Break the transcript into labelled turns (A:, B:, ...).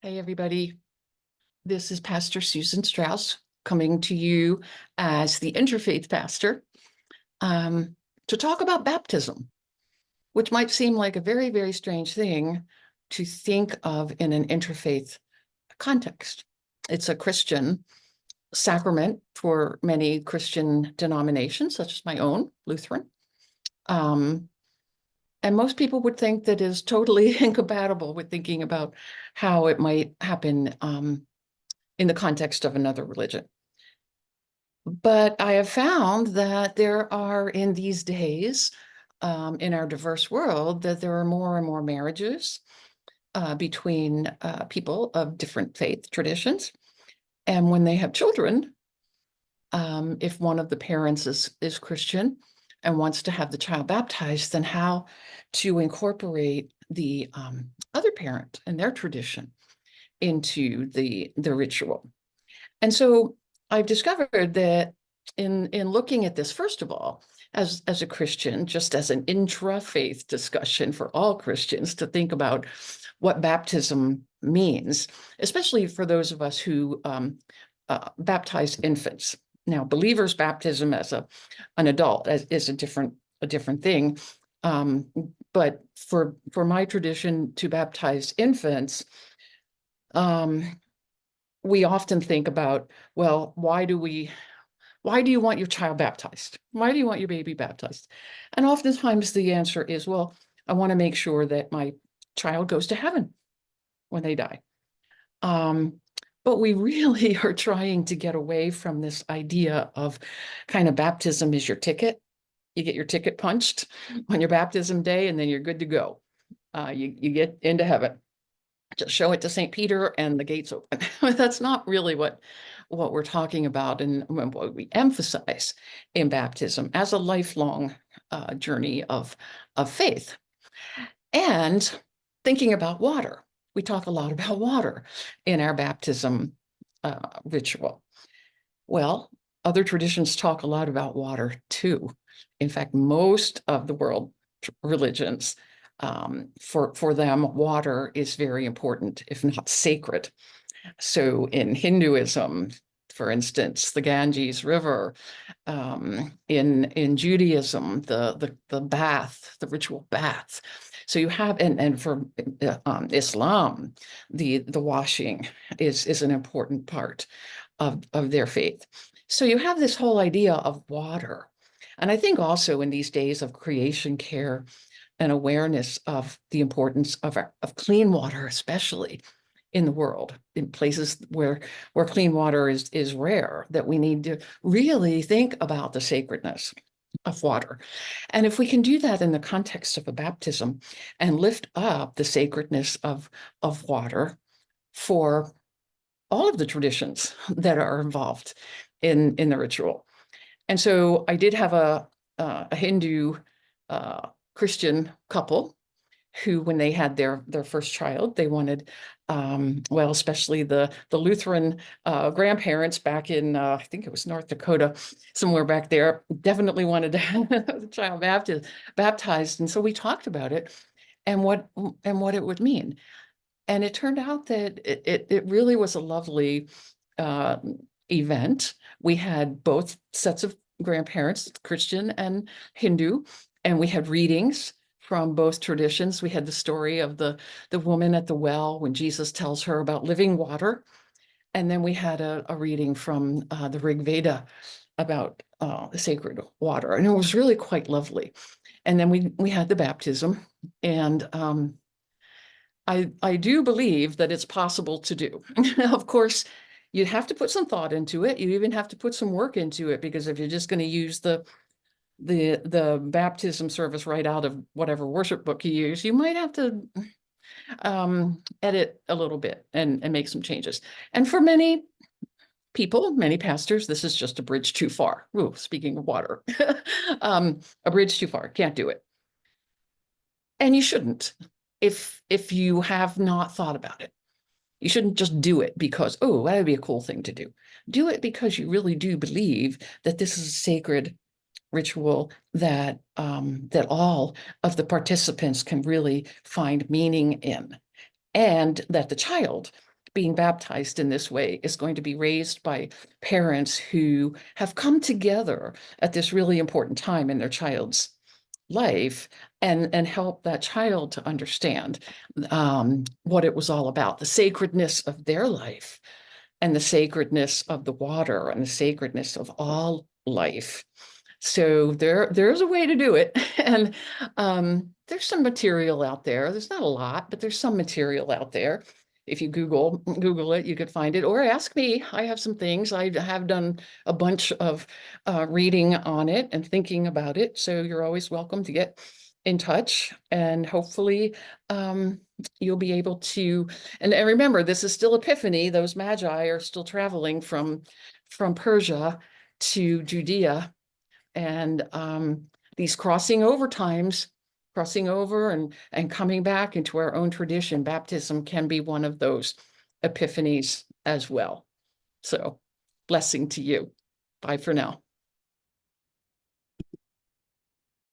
A: Hey, everybody. This is Pastor Susan Strauss coming to you as the Interfaith Pastor to talk about baptism, which might seem like a very, very strange thing to think of in an interfaith context. It's a Christian sacrament for many Christian denominations, such as my own, Lutheran. And most people would think that is totally incompatible with thinking about how it might happen in the context of another religion. But I have found that there are, in these days, in our diverse world, that there are more and more marriages between people of different faith traditions. And when they have children, if one of the parents is Christian and wants to have the child baptized, then how to incorporate the other parent and their tradition into the ritual. And so I've discovered that in looking at this, first of all, as a Christian, just as an intra-faith discussion for all Christians to think about what baptism means, especially for those of us who baptize infants. Now, believers' baptism as an adult is a different thing. But for my tradition to baptize infants, we often think about, well, why do you want your child baptized? Why do you want your baby baptized? And oftentimes the answer is, well, I want to make sure that my child goes to heaven when they die. But we really are trying to get away from this idea of kind of baptism is your ticket. You get your ticket punched on your baptism day, and then you're good to go. You get into heaven. Just show it to St. Peter and the gates open. That's not really what we're talking about and what we emphasize in baptism as a lifelong journey of faith. And thinking about water. We talk a lot about water in our baptism ritual. Well, other traditions talk a lot about water too. In fact, most of the world religions, for them, water is very important, if not sacred. So in Hinduism, for instance, the Ganges River, in Judaism, the bath, the ritual bath. So you have, and for Islam, the washing is an important part of their faith. So you have this whole idea of water. And I think also in these days of creation care and awareness of the importance of clean water, especially in the world, in places where clean water is rare, that we need to really think about the sacredness of water. And if we can do that in the context of a baptism and lift up the sacredness of water for all of the traditions that are involved in the ritual. And so I did have a Hindu Christian couple who, when they had their first child, they wanted, well, especially the Lutheran grandparents back in, I think it was North Dakota, somewhere back there, definitely wanted to have the child baptized. And so we talked about it and what it would mean. And it turned out that it really was a lovely event. We had both sets of grandparents, Christian and Hindu, and we had readings from both traditions. We had the story of the woman at the well when Jesus tells her about living water. And then we had a reading from the Rig Veda about the sacred water. And it was really quite lovely. And then we had the baptism. And I do believe that it's possible to do. Of course, you have to put some thought into it. You even have to put some work into it, because if you're just going to use the baptism service right out of whatever worship book you use, you might have to edit a little bit and make some changes. And for many people, many pastors, this is just a bridge too far. Ooh, speaking of water, a bridge too far, can't do it. And you shouldn't, if you have not thought about it. You shouldn't just do it because, oh, that would be a cool thing to do. Do it because you really do believe that this is a sacred ritual that that all of the participants can really find meaning in, and that the child being baptized in this way is going to be raised by parents who have come together at this really important time in their child's life and help that child to understand what it was all about, the sacredness of their life and the sacredness of the water and the sacredness of all life. So there's a way to do it. And there's some material out there. There's not a lot, but there's some material out there. If you Google it, you could find it, or ask me. I have some things. I have done a bunch of reading on it and thinking about it. So you're always welcome to get in touch, and hopefully you'll be able to, and remember, this is still Epiphany. Those magi are still traveling from Persia to Judea. And these crossing over times, crossing over and coming back into our own tradition, baptism can be one of those epiphanies as well. So blessing to you. Bye for now.